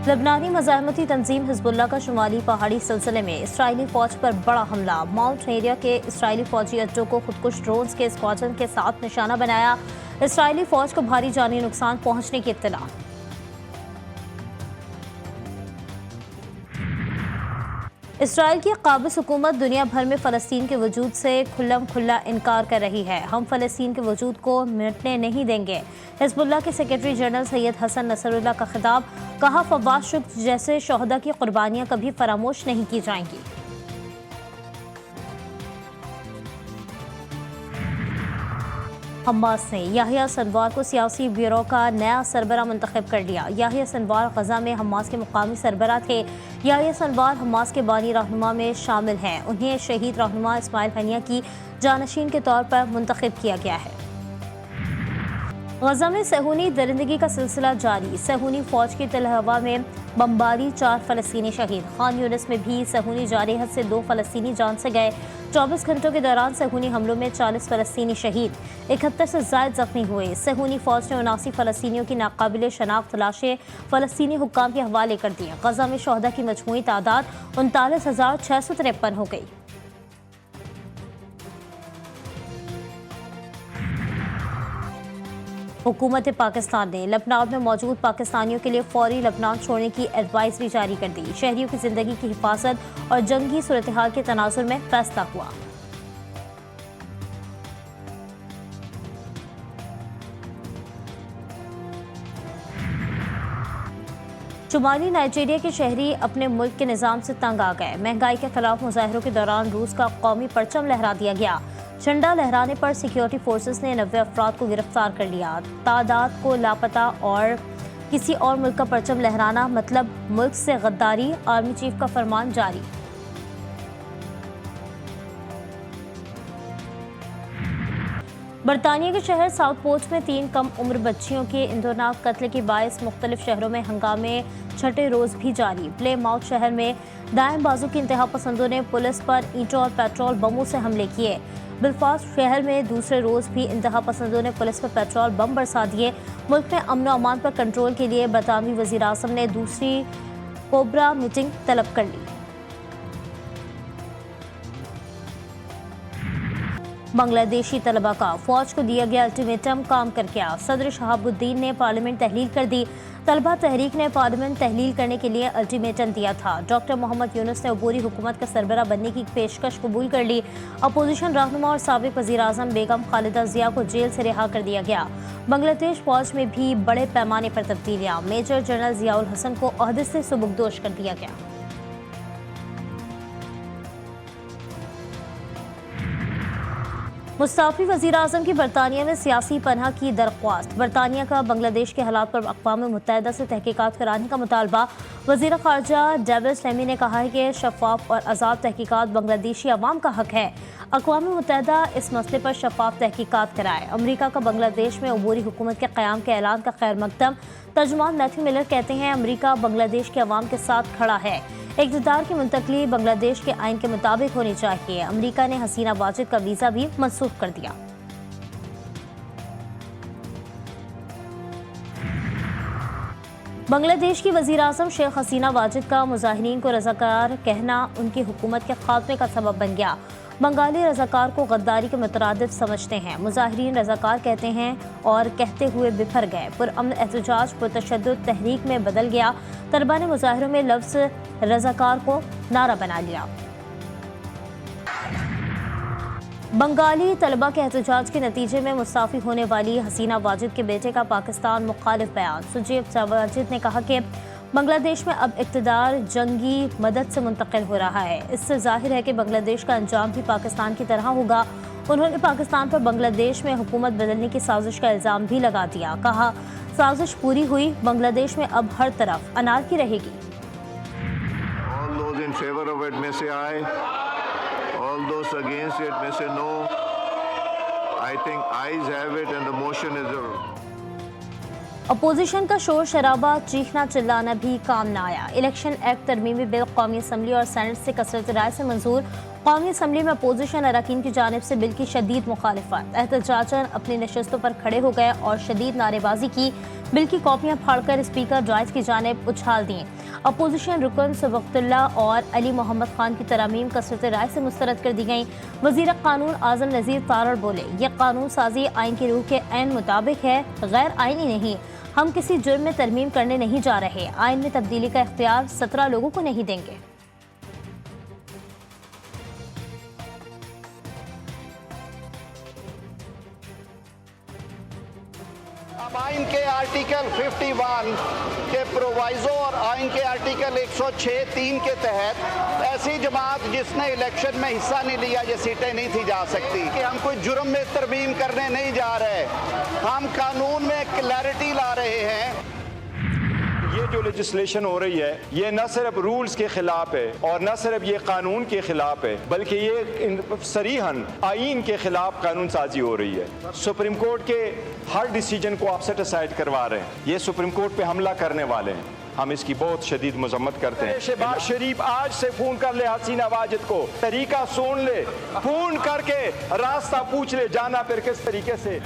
लबनानी मज़ाहमती तंजीम Hezbollah का शुमाली पहाड़ी सिलसिले में इसराइली फ़ौज पर बड़ा हमला। माउंट एरिया के इसराइली फ़ौजी अड्डों को खुदकुश ड्रोन्स के स्क्वाड्रन के साथ निशाना बनाया। इसराइली फ़ौज को भारी जानी नुकसान पहुंचने की इत्तला। इसराइल की काबिज़ हुकूमत दुनिया भर में फ़लस्तीन के वजूद से खुल्लम खुल्ला इनकार कर रही है। हम फ़लस्तीन के वजूद को मिटने नहीं देंगे। हिज़्बुल्लाह के secretary general Sayyed Hassan Nasrallah का खिताब। कहा, फवाद शुक्र जैसे शोहदा की कुर्बानियाँ कभी फरामोश नहीं की जाएंगी। हमास ने याहिया सिनवार को सियासी ब्यूरो का नया सरबरा मुंतखब कर लिया। याहिया सिनवार गजा में हमास के मुकामी सरबरा थे। याहिया सिनवार हमास के बानी रहनुमा में शामिल हैं। उन्हें शहीद रहनुमा इस्माइल हनिया की जानशीन के तौर पर मुंतखब किया गया है। गजा में सहूनी दरिंदगी का सिलसिला जारी। सहूनी फौज की तल हवा में बमबारी, 4 फ़लस्तीनी शहीद। खान यूनिस में भी सहूनी जारहत से 2 फ़लस्तीनी जान से गए। 24 घंटों के दौरान सहूनी हमलों में 40 फ़लस्तीनी शहीद, 71 से ज़ायद जख्मी हुए। सहूनी फौज ने 79 फ़लस्तीनियों की नाकाबिले शनाख्त लाशें फ़लस्तीनी हुक्काम के हवाले कर दी। गजा में शोहदा की मजमूई तादाद 39,653 हो गई। हुकूमत पाकिस्तान ने लबनान में मौजूद पाकिस्तानियों के लिए फौरी लबनान छोड़ने की एडवाइजरी जारी कर दी। शहरियों की जिंदगी की हिफाजत और जंगी सूरत हाल के तनाजुर में फैसला हुआ। शुमाली नाइजीरिया के शहरी अपने मुल्क के निज़ाम से तंग आ गए। महंगाई के खिलाफ मुजाहिरों के दौरान रूस का कौमी परचम लहरा दिया गया। झंडा लहराने पर सिक्योरिटी फोर्सेस ने 90 अफराद को गिरफ्तार कर लिया। तादाद को लापता और किसी और मुल्क का परचम लहराना मतलब मुल्क से गद्दारी। आर्मी चीफ का फरमान जारी। बरतानिया के शहर साउथपोर्ट में 3 कम उम्र बच्चियों के इंदोनाक कत्ल के बायस मुख्तलिफ शहरों में हंगामे छठे रोज भी जारी। प्लेमाउथ शहर में दाएं बाजू के इंतहा पसंदों ने पुलिस पर ईंटों और पेट्रोल बमों से हमले किए। बेलफास्ट शहर में दूसरे रोज भी इंतहा पसंदों ने पुलिस पर पेट्रोल बम बरसा दिए। मुल्क में अमन और अमान पर कंट्रोल के लिए बरतानवी वज़ीर आज़म ने दूसरी कोबरा मीटिंग तलब कर ली। बांग्लादेशी तलबा का फौज को दिया गया अल्टीमेटम काम करके आ। सदर शहाबुद्दीन ने पार्लियामेंट तहलील कर दी। तलबा तहरीक ने पार्लियामेंट तहलील करने के लिए अल्टीमेटम दिया था। डॉक्टर मोहम्मद यूनुस ने अबूरी हुकूमत का सरबरा बनने की पेशकश कबूल कर ली। अपोजिशन रहनुमा और साबिक वज़ीर आज़म बेगम खालिदा जिया को जेल से रिहा कर दिया गया। बांग्लादेश फौज में भी बड़े पैमाने पर तब्दीलियाँ। मेजर जनरल जियाउल हसन को ओहदे से सुबुकदोश कर दिया गया। मुस्ताफी वज़ीर आज़म की बरतानिया में सियासी पनाह की दरख्वास्त। बरतानिया का बांग्लादेश के हालात पर अक़वाम मुत्तहिदा से तहकीकात कराने का मुतालबा। वज़ीर ख़ारजा डेविड स्लेमी ने कहा है कि शफ़ाफ और आज़ाद तहकीकात बांग्लादेशी अवाम का हक है। अक़वाम मुत्तहिदा इस मसले पर शफ़ाफ तहकीकात कराए। अमरीका का बांग्लादेश में अबूरी हुकूमत के क़याम के ऐलान का खैर मकदम। तर्जुमान मैथ्यू मिलर कहते हैं, अमरीका बांग्लादेश के अवाम के साथ खड़ा है। इक़्तिदार की मुंतकली बांग्लादेश के आइन के मुताबिक होनी चाहिए। अमरीका ने हसीना वाजिद का वीज़ा भी मनसूख कर दिया। बांग्लादेश की वज़ीर आज़म शेख हसीना वाजिद का मुजाहिरीन को रज़ाकार कहना उनकी हुकूमत के खात्मे का सबब बन गया। बंगाली रज़ाकार को गद्दारी के मुतरादिफ समझते हैं। मुजाहिरीन रज़ाकार कहते हैं और कहते हुए बिफर गए। पुरअमन एहतजाज पुरतशद्दुद तहरीक में बदल गया। तलबा ने मुजाहिरों में लफ्ज़ रज़ाकार को नारा बना लिया। बंगाली तलबा के एहतजाज के नतीजे में मुस्ताफ़ी होने वाली हसीना वाजिद के बेटे का पाकिस्तान मुखालिफ बयान। सुजीब वाजिद ने कहा कि बांग्लादेश में अब इक़्तिदार जंगी मदद से मुंतकिल हो रहा है। इससे जाहिर है कि बांग्लादेश का अंजाम भी पाकिस्तान की तरह होगा। उन्होंने पाकिस्तान पर बांग्लादेश में हुकूमत बदलने की साजिश का इल्ज़ाम भी लगा दिया। कहा, साजिश पूरी हुई, बांग्लादेश में अब हर तरफ अनारकी रहेगी। अपोजिशन का शोर शराबा चीखना चिल्लाना भी काम न आया। इलेक्शन एक्ट तरमीमी बिल कौमी असम्बली और सेनेट से कसरत राय से मंजूर। कौमी असम्बली में अपोजिशन अरकान की जानिब से बिल की शदीद मुखालिफत। एहतजाजन अपनी नशस्तों पर खड़े हो गए और शदीद नारेबाजी की। बिल की कॉपियां फाड़कर स्पीकर जायज की जानिब उछाल दी। अपोजिशन रुकन सबकतुल्ला और अली मोहम्मद खान की तरमीम कसरत राय से मुस्तरद कर दी गई। वज़ीर कानून आज़म नज़ीर तारड़ बोले, यह कानून साजी आइन की रूह के ऐन मुताबिक है, गैर आइनी नहीं। हम किसी जुर्म में तरमीम करने नहीं जा रहे। आइन में तब्दीली का इख्तियार 17 लोगों को नहीं देंगे। अब आइन के आर्टिकल 51 के प्रोवाइजो और आइन के आर्टिकल 106(3) के तहत ऐसी जमात जिसने इलेक्शन में हिस्सा नहीं लिया, ये सीटें नहीं थी जा सकती। कि हम कोई जुर्म में तरमीम करने नहीं जा रहे, हम कानून में क्लैरिटी ला रहे हैं। ये जो लेजिस्लेशन हो रही है ये न सिर्फ रूल्स के खिलाफ है और न सिर्फ ये कानून के खिलाफ है, बल्कि ये सरीहन आइन के खिलाफ कानून साजी हो रही है। सुप्रीम कोर्ट के हर डिसीजन को आप सेट असाइड करवा रहे हैं। ये सुप्रीम कोर्ट पे हमला करने वाले हैं, हम इसकी बहुत शदीद मजम्मत करते हैं। शहबाज शरीफ आज से फोन कर ले हसीना वाजिद को, तरीका सुन ले, फोन करके रास्ता पूछ ले, जाना फिर किस तरीके से।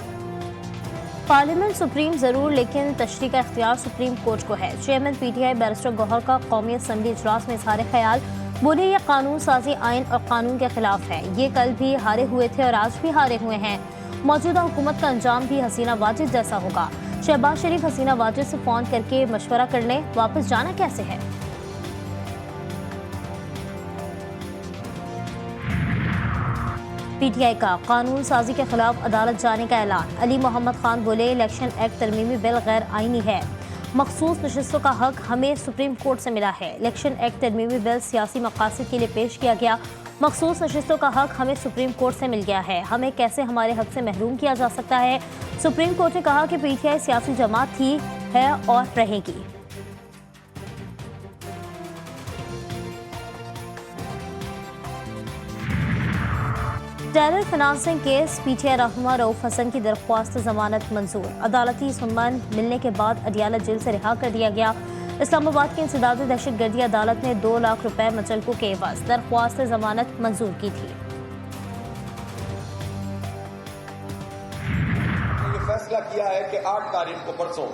पार्लियामेंट सुप्रीम जरूर, लेकिन तशरीह का इख्तियार सुप्रीम कोर्ट को है। चेयरमैन PTI बैरिस्टर गौहर का कौमी असम्बली इजलास में इजहार ख्याल, बोले यह कानून साजी आइन और कानून के खिलाफ है। ये कल भी हारे हुए थे और आज भी हारे हुए हैं। मौजूदा हुकूमत का अंजाम भी हसीना वाजिद जैसा होगा। शहबाज शरीफ हसीना वाजिद से फोन करके मशवरा कर लें, वापस जाना कैसे है। PTI का कानून साजी के खिलाफ अदालत जाने का ऐलान। अली मोहम्मद खान बोले, इलेक्शन एक्ट तरमीमी बिल गैर आइनी है। मखसूस नशस्तों का हक हमें सुप्रीम कोर्ट से मिला है। इलेक्शन एक्ट तरमीमी बिल सियासी मकासद के लिए पेश किया गया। मखसूस नशस्तों का हक हमें सुप्रीम कोर्ट से मिल गया है। हमें कैसे हमारे हक से महरूम किया जा सकता है। सुप्रीम कोर्ट ने कहा कि PTI सियासी जमात थी, है और रहेगी। टेरर फाइनेंसिंग केस, PTI रहनुमा रऊफ हसन की दरख्वास्त जमानत मंजूर। अदालती सुनवाई मिलने के बाद अडियाला जेल से रिहा कर दिया गया। इस्लामाबाद की इंसदादी दहशतगर्दी अदालत ने 2 लाख रुपए मुचलकों के एवज दरख्वास्त जमानत मंजूर की थी। ये फैसला किया है कि 8 तारीख को परसों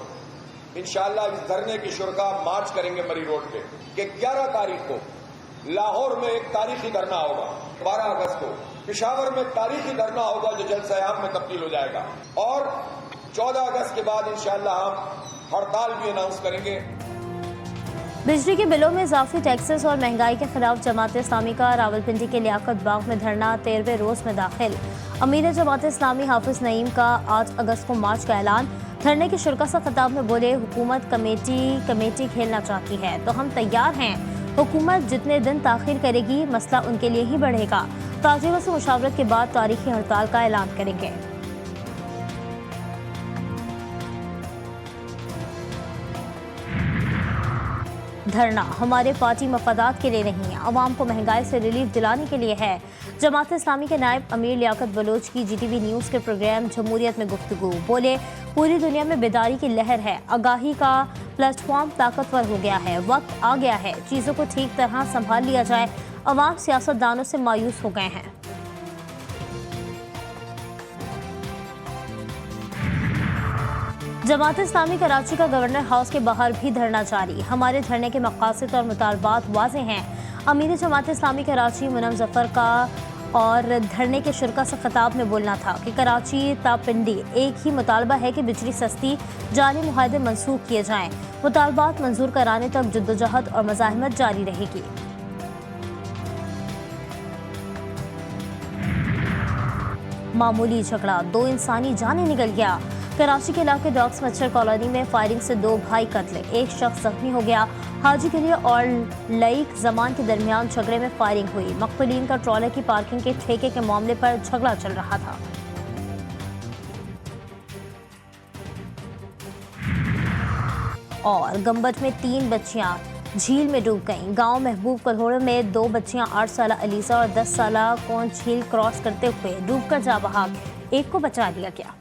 इंशाअल्लाह इस धरने की शुरका मार्च करेंगे मरी रोड पे, कि 11 तारीख को लाहौर में एक तारीखी धरना होगा, 12 अगस्त को पेशावर में तारीखी धरना होगा जो जलसा-ए-आम में तब्दील हो जाएगा, और 14 अगस्त के बाद इंशाअल्लाह हम हड़ताल भी अनाउंस करेंगे। बिजली के बिलों में इजाफी टैक्सेस और महंगाई के खिलाफ जमात इस्लामी का रावलपिंडी के लियाकत बाग में धरना 13वें रोज में दाखिल। अमीर जमात इस्लामी हाफिज नईम का 8 अगस्त को मार्च का ऐलान। धरने की शुरका से खिताब में बोले, हुकूमत कमेटी खेलना चाहती है तो हम तैयार हैं। हुकूमत जितने दिन ताखिर करेगी मसला उनके लिए ही बढ़ेगा। ताजिरों से मुशावरत के बाद तारीखी हड़ताल का ऐलान करेंगे। धरना हमारे पार्टी मफादात के लिए नहीं, अवाम को महंगाई से रिलीफ दिलाने के लिए है। जमात इस्लामी के नायब अमीर लियाकत बलोच की GTV न्यूज़ के प्रोग्राम जमहूरियत में गुफ्तगू, बोले पूरी दुनिया में बेदारी की लहर है, आगाही का प्लेटफॉर्म ताकतवर हो गया है, वक्त आ गया है चीज़ों को ठीक तरह संभाल लिया जाए। अवाम सियासतदानों से मायूस हो गए हैं। जमात इस्लामी कराची का गवर्नर हाउस के बाहर भी धरना जारी। हमारे धरने के मकासद और मुतालबात वाज़ेह हैं। अमीर जमात इस्लामी कराची मुनम जफर का और धरने के शुरका से खिताब में बोलना था कि कराची तापिंडी एक ही मुतालबा है कि बिजली सस्ती, जाली मुआहदे मनसूख किए जाएं। मुतालबात मंजूर कराने तक जद्दोजहद और मज़ाहमत जारी रहेगी। मामूली झगड़ा, 2 इंसानी जाने निकल गया। कराची के इलाके डॉग्स मच्छर कॉलोनी में फायरिंग से 2 भाई कत्ल, 1 शख्स जख्मी हो गया। हाजी के लिए और लईक जमान के दरमियान झगड़े में फायरिंग हुई। मकतूलीन का ट्रॉले की पार्किंग के ठेके के मामले पर झगड़ा चल रहा था। और गंबट में 3 बच्चियां झील में डूब गईं। गांव महबूब कल्होड़ में 2 बच्चियां 8 साल अलीसा और 10 साल कौन झील क्रॉस करते हुए डूबकर जा बहा, एक को बचा लिया गया।